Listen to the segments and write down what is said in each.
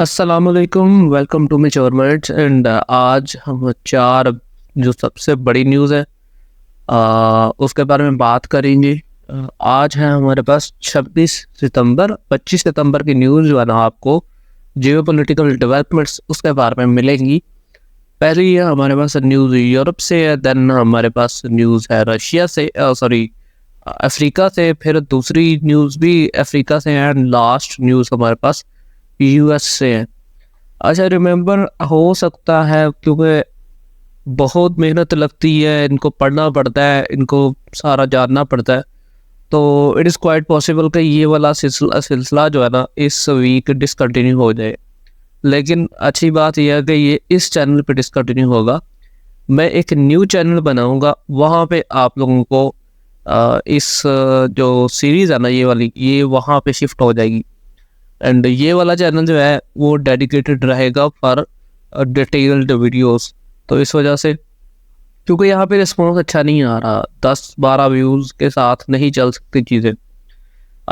अस्सलामुअलैकुम, welcome to mature minds. And आज हम चार जो सबसे बड़ी न्यूज़ है उसके बारे में बात करेंगे। आज है हमारे पास 26 सितंबर 25 सितंबर की न्यूज़ जो है ना आपको जियो पोलिटिकल डेवलपमेंट्स उसके बारे में मिलेंगी। पहली है हमारे पास न्यूज़ यूरोप से है, देन हमारे पास न्यूज़ है रशिया से, सॉरी अफ्रीका से, फिर दूसरी न्यूज़ भी अफ्रीका से है, एंड लास्ट न्यूज़ हमारे पास यूएस से है। अच्छा, रिमेंबर हो सकता है क्योंकि बहुत मेहनत लगती है, इनको पढ़ना पड़ता है, इनको सारा जानना पड़ता है, तो इट इज़ क्वाइट पॉसिबल कि ये वाला सिलसिला जो है ना इस वीक डिसकंटिन्यू हो जाए। लेकिन अच्छी बात यह है कि ये इस चैनल पे डिसकंटिन्यू होगा। मैं एक न्यू चैनल बनाऊंगा, वहाँ पे आप लोगों को जो सीरीज़ है ना ये वाली, ये वहाँ पे शिफ्ट हो जाएगी। एंड ये वाला चैनल जो है वो डेडिकेटेड रहेगा फॉर डिटेल्ड वीडियोस। तो इस वजह से क्योंकि यहाँ पे रिस्पॉन्स अच्छा नहीं आ रहा, 10-12 व्यूज़ के साथ नहीं चल सकती चीज़ें।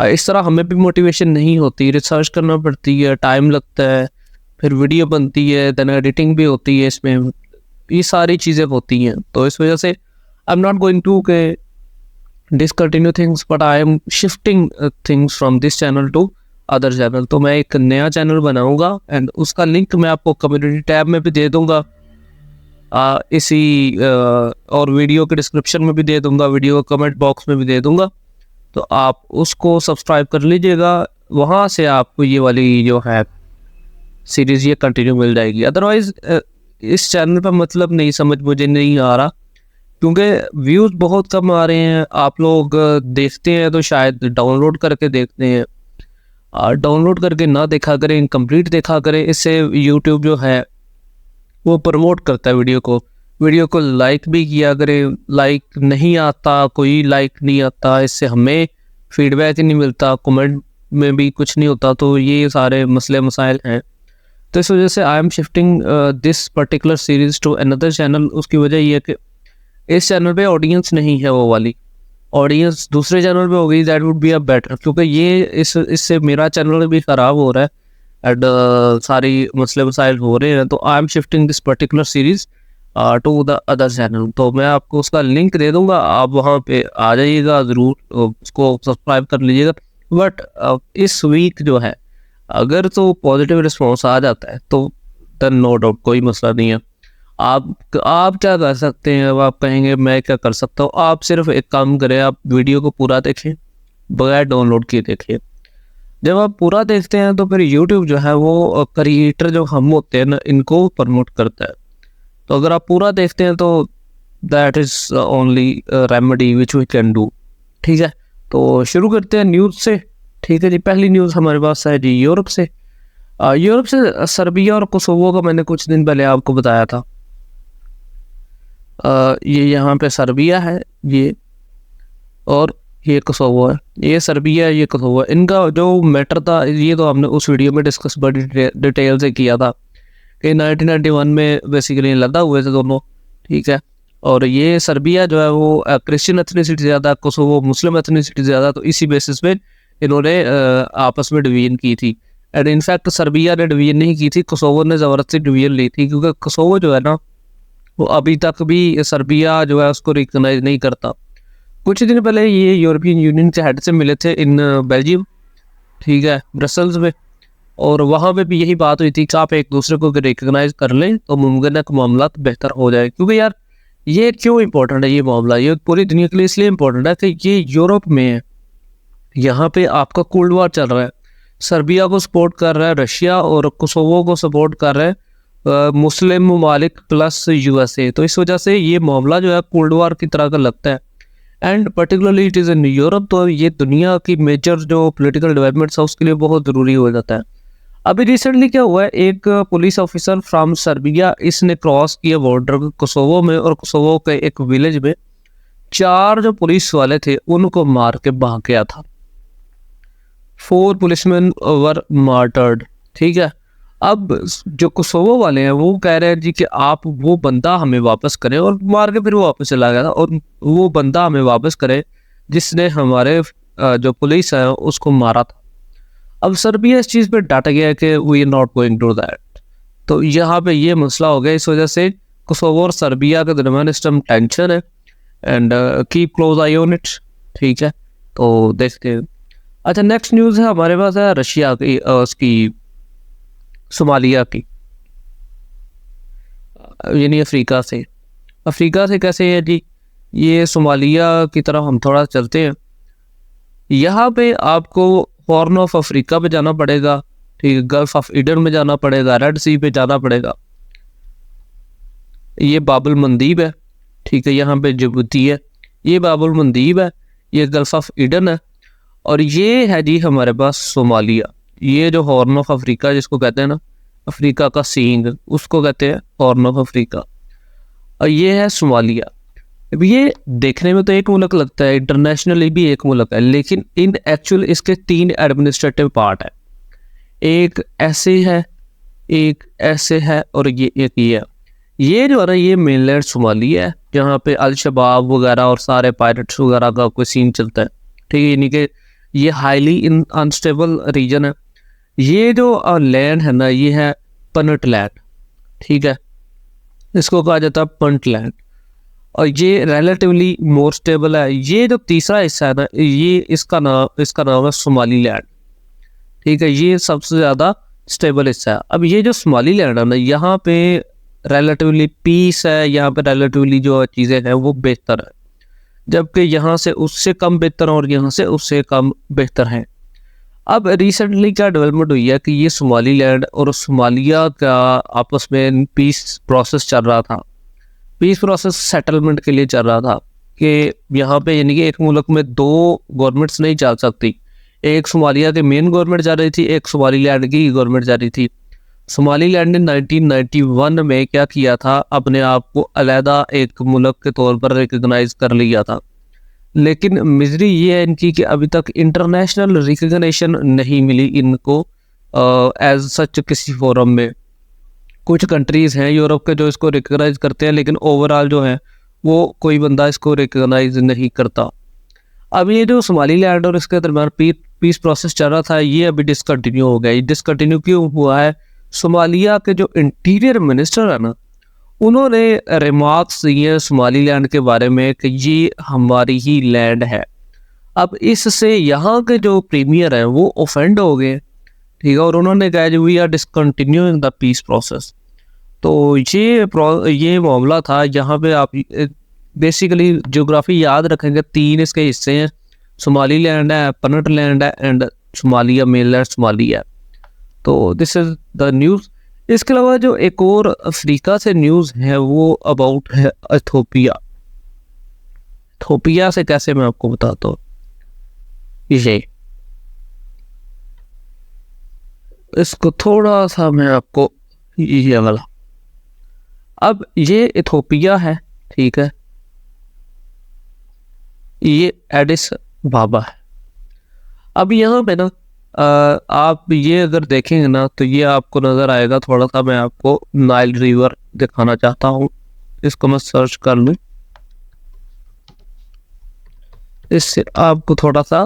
इस तरह हमें भी मोटिवेशन नहीं होती, रिसर्च करना पड़ती है, टाइम लगता है, फिर वीडियो बनती है, देन एडिटिंग भी होती है, इसमें ये सारी चीज़ें होती हैं। तो इस वजह से I am not going to के discontinue things, but I am shifting things from this channel to other channel. तो मैं एक नया चैनल बनाऊंगा एंड उसका लिंक मैं आपको कम्युनिटी टैब में भी दे दूंगा, और वीडियो के डिस्क्रिप्शन में भी दे दूंगा, वीडियो कमेंट बॉक्स में भी दे दूंगा। तो आप उसको सब्सक्राइब कर लीजिएगा, वहाँ से आपको ये वाली जो है सीरीज़ ये कंटिन्यू मिल जाएगी। अदरवाइज़ इस चैनल पर मतलब नहीं समझ मुझे नहीं आ रहा, क्योंकि व्यूज़ बहुत कम आ रहे हैं। आप लोग देखते हैं तो शायद डाउनलोड करके देखते हैं, डाउनलोड करके ना देखा करें, इनकम्प्लीट देखा करें। इससे यूट्यूब जो है वो प्रमोट करता है वीडियो को लाइक भी किया करें। लाइक नहीं आता, कोई लाइक नहीं आता, इससे हमें फीडबैक ही नहीं मिलता, कमेंट में भी कुछ नहीं होता। तो ये सारे मसले मसाइल हैं। तो इस वजह से I am shifting this particular series to another channel. उसकी वजह ये है कि इस चैनल पे ऑडियंस नहीं है, वो वाली ऑडियंस दूसरे चैनल पे हो गई। That would be a better, क्योंकि ये इससे मेरा चैनल भी ख़राब हो रहा है एंड सारी मसले मसाइल हो रहे हैं। तो आई am shifting this particular series to the other channel. तो मैं आपको उसका लिंक दे दूंगा, आप वहाँ पे आ जाइएगा, ज़रूर उसको सब्सक्राइब कर लीजिएगा। बट इस वीक जो है अगर तो पॉजिटिव रिस्पॉन्स आ जाता है तो देन नो डाउट कोई मसला नहीं है। आप क्या कर सकते हैं? अब आप कहेंगे मैं क्या कर सकता हूँ? आप सिर्फ एक काम करें, आप वीडियो को पूरा देखें, बगैर डाउनलोड किए देखें। जब आप पूरा देखते हैं तो फिर यूट्यूब जो है वो क्रिएटर जो हम होते हैं ना, इनको प्रमोट करता है। तो अगर आप पूरा देखते हैं तो that is only remedy which we can do. ठीक है, तो शुरू करते हैं न्यूज़ से। ठीक है जी, पहली न्यूज़ हमारे पास है जी यूरोप से। यूरोप से सर्बिया और कोसोवो का मैंने कुछ दिन पहले आपको बताया था। ये यहाँ पे सर्बिया है ये, और ये कोसोवो है। ये सर्बिया है, ये कोसोवो है। इनका जो मैटर था ये तो हमने उस वीडियो में डिस्कस बड़ी डिटेल से किया था कि 1991 में बेसिकली लड़ा हुए थे दोनों। ठीक है, और ये सर्बिया जो है वो क्रिश्चियन एथनिसिटी ज़्यादा, कोसोवो मुस्लिम एथनिसिटी ज़्यादा। तो इसी बेसिस पे इन्होंने आपस में डिवीजन की थी। एंड इनफैक्ट सर्बिया ने डिवीजन नहीं की थी, कोसोवो ने ज़बरदस्ती डिवीजन ली थी, क्योंकि कोसोवो जो है ना वो अभी तक भी सर्बिया जो है उसको रिकॉग्नाइज नहीं करता। कुछ दिन पहले ये यूरोपियन यूनियन के हेड से मिले थे इन बेल्जियम, ठीक है, ब्रसल्स में, और वहाँ पे भी यही बात हुई थी कि आप एक दूसरे को रिकॉग्नाइज कर लें तो मुमकिन है कि मामला बेहतर हो जाए। क्योंकि यार ये क्यों इम्पोर्टेंट है ये मामला? ये पूरी दुनिया के लिए इसलिए इम्पोर्टेंट है कि ये यूरोप में है, यहाँ पे आपका कोल्ड वॉर चल रहा है। सर्बिया को सपोर्ट कर रहा है रशिया, और कोसोवो को सपोर्ट कर रहा है मुस्लिम ममालिक प्लस यूएसए। तो इस वजह से ये मामला जो है कोल्ड वॉर की तरह का लगता है, and particularly it is in Europe. तो ये दुनिया की मेजर जो पॉलिटिकल डेवलपमेंट्स है उसके लिए बहुत ज़रूरी हो जाता है। अभी रिसेंटली क्या हुआ है, एक पुलिस ऑफिसर फ्रॉम सर्बिया, इसने क्रॉस किया बॉर्डर कोसोवो में, और कोसोवो के एक विलेज में 4 जो पुलिस वाले थे उनको मार के भाग गया था। 4 पुलिसमैन वर मार्टर्ड। ठीक है, अब जो कोसोवो वाले हैं वो कह रहे हैं जी कि आप वो बंदा हमें वापस करें, और मार के फिर वो वापस चला गया था, और वो बंदा हमें वापस करे जिसने हमारे जो पुलिस है उसको मारा था। अब सर्बिया इस चीज़ पे डट गया कि we are not going to that. तो यहाँ पे ये मसला हो गया, इस वजह से कोसोवो और सर्बिया के दरमियान इस टाइम टेंशन है and keep close I on it. ठीक है, तो देखते हैं। अच्छा, नेक्स्ट न्यूज़ है हमारे पास है रशिया की, उसकी सोमालिया की, यानी अफ्रीका से। अफ्रीका से कैसे है जी, ये सोमालिया की तरफ हम थोड़ा चलते हैं। यहाँ पे आपको हॉर्न ऑफ अफ्रीका पे जाना पड़ेगा, ठीक है, गल्फ ऑफ ईडन में जाना पड़ेगा, रेड सी पे जाना पड़ेगा, ये बाबुल मंदीब है, ठीक है, यहाँ पे जिबूती है, ये बाबुल मंदीब है, ये गल्फ ऑफ ईडन है, और ये है जी हमारे पास सोमालिया। ये जो हॉर्न ऑफ अफ्रीका जिसको कहते हैं ना, अफ्रीका का सींग, उसको कहते हैं हॉर्न ऑफ अफ्रीका, और ये है सोमालिया। अब ये देखने में तो एक मुल्क लगता है, इंटरनेशनली भी एक मुल्क है, लेकिन इन एक्चुअल इसके 3 एडमिनिस्ट्रेटिव पार्ट है। एक ऐसे है, एक ऐसे है, और ये एक ये है। ये जो है ना, ये मेनलैंड सोमालिया है, जहाँ पे अल शबाब वगैरह और सारे पायरेट्स वगैरह का कोई सीन चलता है, ठीक है, यानी कि ये हाईली अनस्टेबल रीजन है। ये जो लैंड है ना, ये है पनट लैंड, ठीक है, इसको कहा जाता है पंट लैंड, और ये रिलेटिवली मोर स्टेबल है। ये जो तीसरा हिस्सा है ना, ये इसका नाम है सोमाली लैंड, ठीक है, ये सबसे ज़्यादा स्टेबल हिस्सा है। अब ये जो सोमाली लैंड है ना, यहाँ पे रिलेटिवली पीस है, यहाँ पे रिलेटिवली जो चीज़ें हैं वो बेहतर है, जबकि यहाँ से उससे कम बेहतर और यहाँ से उससे कम बेहतर हैं। अब रिसेंटली क्या डेवलपमेंट हुई है कि ये सोमाली लैंड और सोमालिया का आपस में पीस प्रोसेस चल रहा था, पीस प्रोसेस सेटलमेंट के लिए चल रहा था, कि यहाँ पे यानी कि एक मुल्क में 2 गवर्नमेंट्स नहीं चल सकती। एक सोमालिया की मेन गवर्नमेंट जा रही थी, एक सोमाली लैंड की गवर्नमेंट जा रही थी। सोमाली लैंड ने 1991 में क्या किया था, अपने आप को अलहदा एक मुल्क के तौर पर रिकग्नाइज कर लिया था, लेकिन मिजरी ये है इनकी कि अभी तक इंटरनेशनल रिकग्निशन नहीं मिली इनको एज सच किसी फोरम में। कुछ कंट्रीज़ हैं यूरोप के जो इसको रिकग्नाइज करते हैं, लेकिन ओवरऑल जो है वो कोई बंदा इसको रिकग्नाइज नहीं करता। अब ये जो सोमाली लैंड और इसके दरम्यान पीस प्रोसेस चल रहा था, ये अभी डिसकंटिन्यू हो गया। ये डिसकंटिन्यू क्यों हुआ है? सोमालिया के जो इंटीरियर मिनिस्टर है ना, उन्होंने रिमार्क्स दिए सोमाली लैंड के बारे में कि ये हमारी ही लैंड है। अब इससे यहाँ के जो प्रीमियर हैं वो ऑफेंड हो गए, ठीक है, और उन्होंने कहा we are discontinuing the peace process. तो ये मामला था। यहाँ पे आप बेसिकली ज्योग्राफी याद रखेंगे, 3 इसके हिस्से हैं, सोमाली लैंड है, पनट लैंड है एंड सोमालिया मेनलैंड सोमालिया। तो दिस इज द न्यूज़। इसके अलावा जो एक और अफ्रीका से न्यूज़ है वो अबाउट है इथोपिया। इथोपिया से कैसे मैं आपको बताता हूँ, ये इसको थोड़ा सा मैं आपको ये वाला, अब ये इथोपिया है, ठीक है, ये एडिस बाबा है। अब यहाँ पे ना आप ये अगर देखेंगे ना तो ये आपको नज़र आएगा, थोड़ा सा मैं आपको नाइल रिवर दिखाना चाहता हूँ। इसको मैं सर्च कर लूँ, इससे आपको थोड़ा सा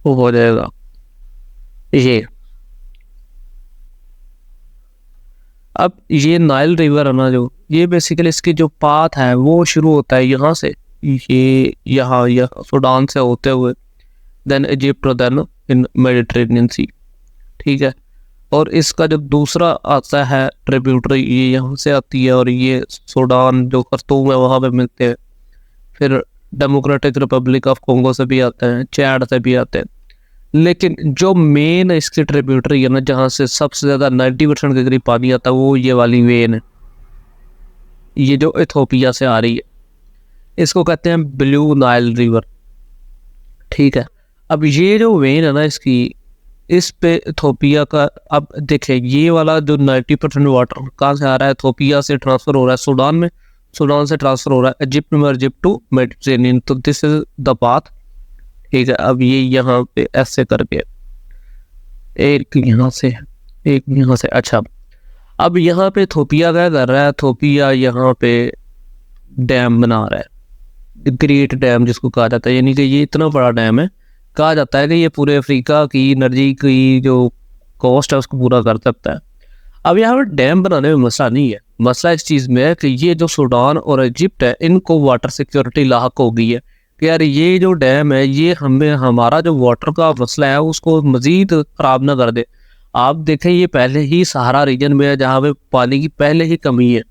वो हो जाएगा। ये अब ये नाइल रिवर है ना, जो ये बेसिकली इसकी जो पाथ है वो शुरू होता है यहाँ से, ये यहाँ सूडान से होते हुए देन इजिप्ट और देन इन मेडिटेरेनियन सी, ठीक है, और इसका जो दूसरा आता है ट्रिब्यूटरी, ये यहाँ से आती है और ये सूडान जो खरतूम है वहाँ पे मिलते हैं। फिर डेमोक्रेटिक रिपब्लिक ऑफ कॉन्गो से भी आते हैं, चैड से भी आते हैं, लेकिन जो मेन इसकी ट्रिब्यूटरी है ना, जहाँ से सबसे ज़्यादा 90% के करीब पानी आता है, वो ये वाली वेन है, ये जो इथोपिया से आ रही है, इसको कहते हैं ब्लू नाइल रिवर, ठीक है। अब ये जो वेन है ना इसकी, इस पे इथोपिया का, अब देखें ये वाला जो 90% वाटर कहाँ से आ रहा है, इथोपिया से ट्रांसफ़र हो रहा है सूडान में, सूडान से ट्रांसफ़र हो रहा है इजिप्ट में, इजिप्ट टू मेडिटेरेनियन। तो दिस इज द पाथ, ठीक है। अब ये यहाँ पे ऐसे करके एक यहाँ से एक यहाँ से, अच्छा, अब यहाँ पे इथोपिया क्या कर रहा है, इथोपिया यहाँ पे डैम बना रहा है, ग्रेट डैम जिसको कहा जाता है, यानी कि ये इतना बड़ा डैम है कहा जाता है कि ये पूरे अफ्रीका की एनर्जी की जो कॉस्ट है उसको पूरा कर सकता है। अब यहाँ पर डैम बनाने में मसला नहीं है, मसला इस चीज़ में है कि ये जो सूडान और इजिप्ट है इनको वाटर सिक्योरिटी लाहक हो गई है कि यार ये जो डैम है ये हमें हमारा जो वाटर का मसला है उसको मज़ीद ख़राब ना कर दे। आप देखें ये पहले ही सहारा रीजन में है जहाँ पे पानी की पहले ही कमी है।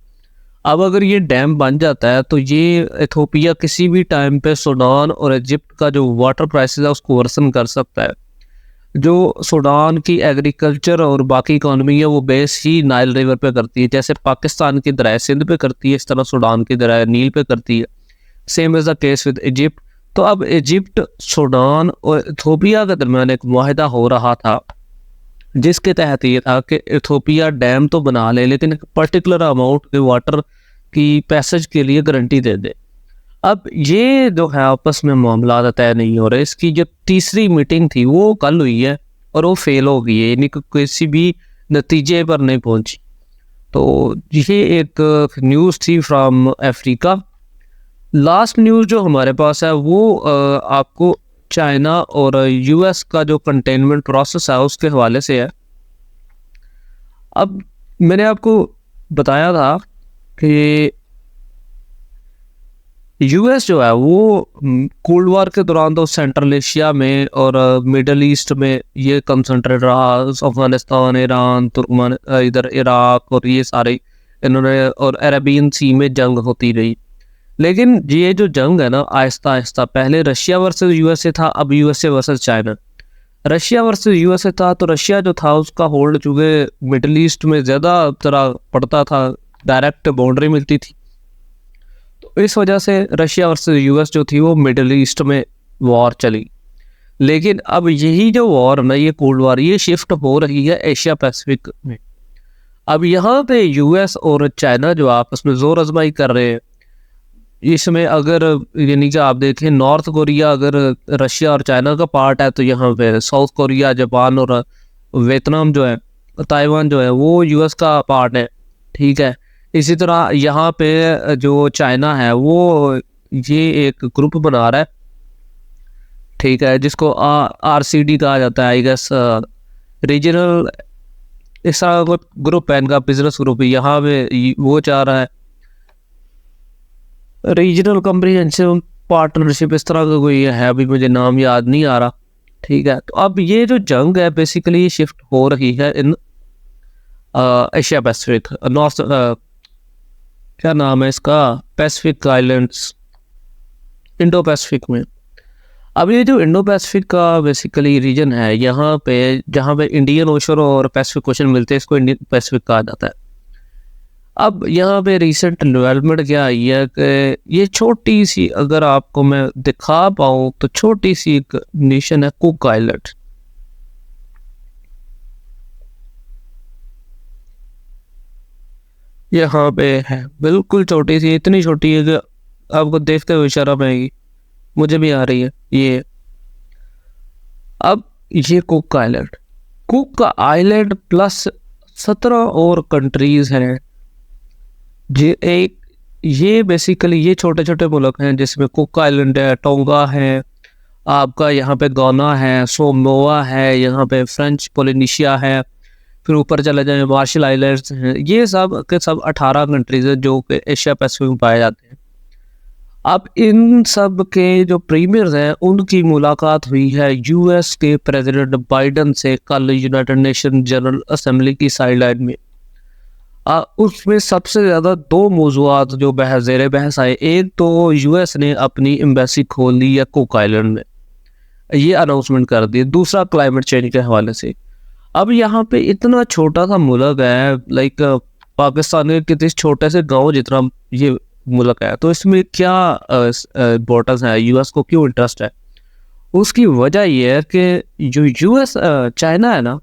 अब अगर ये डैम बन जाता है तो ये इथोपिया किसी भी टाइम पे सूडान और इजिप्ट का जो वाटर क्राइसिस है उसको वर्सन कर सकता है। जो सूडान की एग्रीकल्चर और बाकी इकोनॉमी है वो बेस ही नाइल रिवर पे करती है, जैसे पाकिस्तान की दरिया सिंध पे करती है इस तरह सूडान की दरिया नील पे करती है। Same is the case with Egypt. तो अब इजिप्ट, सूडान और इथोपिया के दरमियान एक मुआहदा हो रहा था जिसके तहत ये था कि इथोपिया डैम तो बना ले लेकिन एक पर्टिकुलर अमाउंट के वाटर की पैसेज के लिए गारंटी दे दे। अब ये जो है आपस में मामला तय नहीं हो रहे। इसकी जो तीसरी मीटिंग थी वो कल हुई है और वो फेल हो गई है, यानी कि किसी भी नतीजे पर नहीं पहुंची। तो ये एक न्यूज़ थी फ्रॉम अफ्रीका। लास्ट न्यूज़ जो हमारे पास है वो आपको चाइना और यूएस का जो कंटेनमेंट प्रोसेस है उसके हवाले से है। अब मैंने आपको बताया था कि यूएस जो है वो कोल्ड वार के दौरान तो सेंट्रल एशिया में और मिडल ईस्ट में ये कंसंट्रेट रहा। अफगानिस्तान, ईरान, तुर्कमान, इधर इराक और ये सारे इन्होंने और अरेबियन सी में जंग होती रही। लेकिन ये जो जंग है ना आहिस्ता आहिस्ता, पहले रशिया वर्सेस यूएसए था, अब USA versus China. Russia versus USA था तो रशिया जो था उसका होल्ड चूँकि मिडल ईस्ट में ज़्यादा तरह पड़ता था, डायरेक्ट बाउंड्री मिलती थी, तो इस वजह से रशिया वर्सेस यूएस जो थी वो मिडल ईस्ट में वॉर चली। लेकिन अब यही जो वॉर ना, ये कोल्ड वॉर, ये शिफ्ट हो रही है एशिया पैसिफिक में। अब यहाँ पे यूएस और चाइना जो आपस में जोर आजमाई कर रहे हैं, इसमें अगर यानी कि आप देखें नॉर्थ कोरिया अगर रशिया और चाइना का पार्ट है तो यहाँ पे साउथ कोरिया, जापान और वियतनाम जो है, ताइवान जो है वो यूएस का पार्ट है, ठीक है। इसी तरह यहाँ पे जो चाइना है वो ये एक ग्रुप बना रहा है, ठीक है, जिसको आरसीडी कहा जाता है, आई गेस रीजनल, इस तरह का ग्रुप है इनका, बिजनेस ग्रुप। यहाँ पे वो चाह रहा है रीजनल कम्प्रिहेंसिव पार्टनरशिप, इस तरह का कोई है, अभी मुझे नाम याद नहीं आ रहा, ठीक है। तो अब ये जो जंग है बेसिकली शिफ्ट हो रही है इन एशिया पैसिफिक, नॉर्थ क्या नाम है इसका, पैसिफिक आइलैंड्स, इंडो पैसिफिक में। अब ये जो इंडो पैसिफिक का बेसिकली रीजन है, यहाँ पे जहाँ पे इंडियन ओशन और पैसिफिक ओशन मिलते हैं, इसको इंडियन पैसिफिक कहा जाता है। अब यहाँ पे रिसेंट डेवलपमेंट क्या आई है कि ये छोटी सी, अगर आपको मैं दिखा पाऊँ तो छोटी सी एक नेशन है कुक आइलैंड। यहाँ पे है बिल्कुल छोटी सी, इतनी छोटी है कि आपको देखते हुए शर्म आएगी, मुझे भी आ रही है ये। अब ये cook island, cook island plus 17 और कंट्रीज हैं। ये बेसिकली ये छोटे छोटे मुल्क हैं जिसमें कुक आइलैंड है, टोंगा है, आपका यहाँ पे गाना है, सोमोआ है, यहाँ पे फ्रेंच पोलिनेशिया है, फिर ऊपर चले जाए मार्शल आइलैंड्स हैं। ये सब के सब 18 कंट्रीज हैं जो कि एशिया पैसिफिक में पाए जाते हैं। अब इन सब के जो प्रीमियर्स हैं उनकी मुलाकात हुई है यूएस के प्रेसिडेंट बाइडन से कल यूनाइटेड नेशन जनरल असेंबली की साइडलाइन में। उसमें सबसे ज़्यादा 2 मौज़ूआत जो ज़ेर बहस आए, एक तो यूएस ने अपनी एम्बेसी खोल ली है कुक आइलैंड में, ये अनाउंसमेंट कर दी। दूसरा क्लाइमेट चेंज के हवाले से। अब यहाँ पे इतना छोटा सा मुल्क है, लाइक पाकिस्तान के किसी छोटे से गांव जितना ये मुल्क है, तो इसमें क्या इम्पोर्टेंस है, यूएस को क्यों इंटरेस्ट है? उसकी वजह यह है कि जो यूएस चाइना है ना,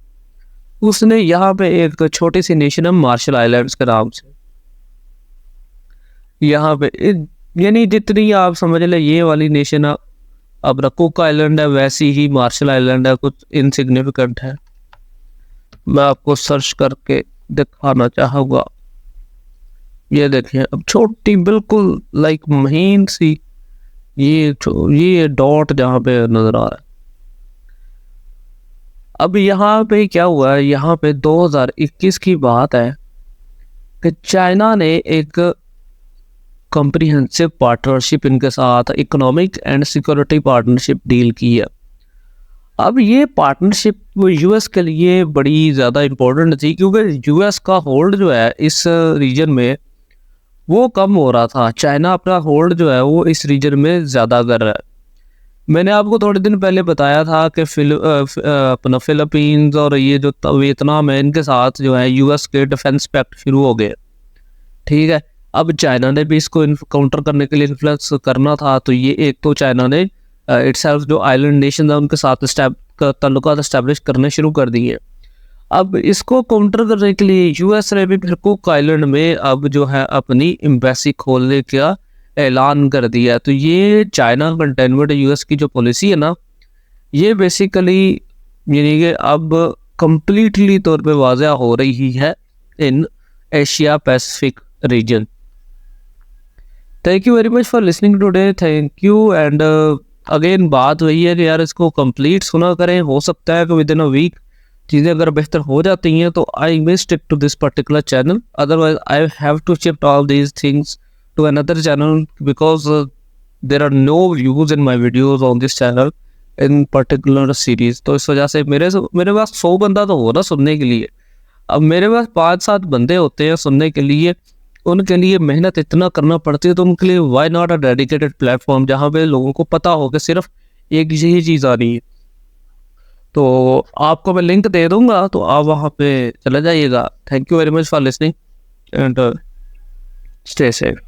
उसने यहाँ पे एक छोटी सी नेशन है मार्शल आइलैंड्स के नाम से। यहाँ पे यानी जितनी आप समझ ले ये वाली नेशन अब कुक आइलैंड है, वैसी ही मार्शल आइलैंड है, कुछ इनसिग्निफिकेंट है। मैं आपको सर्च करके दिखाना चाहूँगा। ये देखें, अब छोटी बिल्कुल लाइक महीन सी ये डॉट जहाँ पे नजर आ रहा है, अब यहाँ पे क्या हुआ है, यहाँ पे 2021 की बात है कि चाइना ने एक कॉम्प्रिहेंसिव पार्टनरशिप इनके साथ economic and security partnership deal की है। अब ये पार्टनरशिप यूएस के लिए बड़ी ज़्यादा इम्पोर्टेंट थी, क्योंकि यूएस का होल्ड जो है इस रीजन में वो कम हो रहा था। चाइना अपना होल्ड जो है वो इस रीजन में ज़्यादा कर रहा है। मैंने आपको थोड़े दिन पहले बताया था कि अपना फिलीपींस और ये जो वियतनाम है, इनके साथ जो है यूएस के डिफेंस पैक्ट शुरू हो गए। ठीक है, अब चाइना ने भी इसको काउंटर करने के लिए इन्फ्लुएंस करना था, तो ये एक तो चाइना ने इटसेल्फ जो आइलैंड नेशन है उनके साथ ताल्लुकात एस्टेब्लिश करने शुरू कर दिए। अब इसको काउंटर करने के लिए यूएस ने भी फिर कुक आइलैंड में अब जो है अपनी एम्बेसी खोलने का ऐलान कर दिया। तो ये चाइना कंटेनमेंट यूएस की जो पॉलिसी है ना, ये बेसिकली यानी कि अब कंप्लीटली तौर पे वाज़ह हो रही है in Asia Pacific region. Thank you very much for listening today, thank you. And again बात वही है कि यार इसको कंप्लीट सुना करें। हो सकता है कि विद इन अ वीक चीज़ें अगर बेहतर हो जाती हैं तो I may stick to this particular channel, otherwise I have to shift all these things to another channel because there are no views in my videos on this channel in particular series. तो इस वजह से मेरे पास 100 बंदा तो हो ना सुनने के लिए, अब मेरे पास 5-7 बंदे होते हैं सुनने के लिए, उनके लिए मेहनत इतना करना पड़ती है। तो उनके लिए why not a dedicated platform जहाँ पे लोगों को पता हो कि सिर्फ एक यही चीज़ आ रही है। तो आपको मैं लिंक दे दूंगा, तो आप वहाँ पे चले जाइएगा। Thank you very much for listening and stay safe.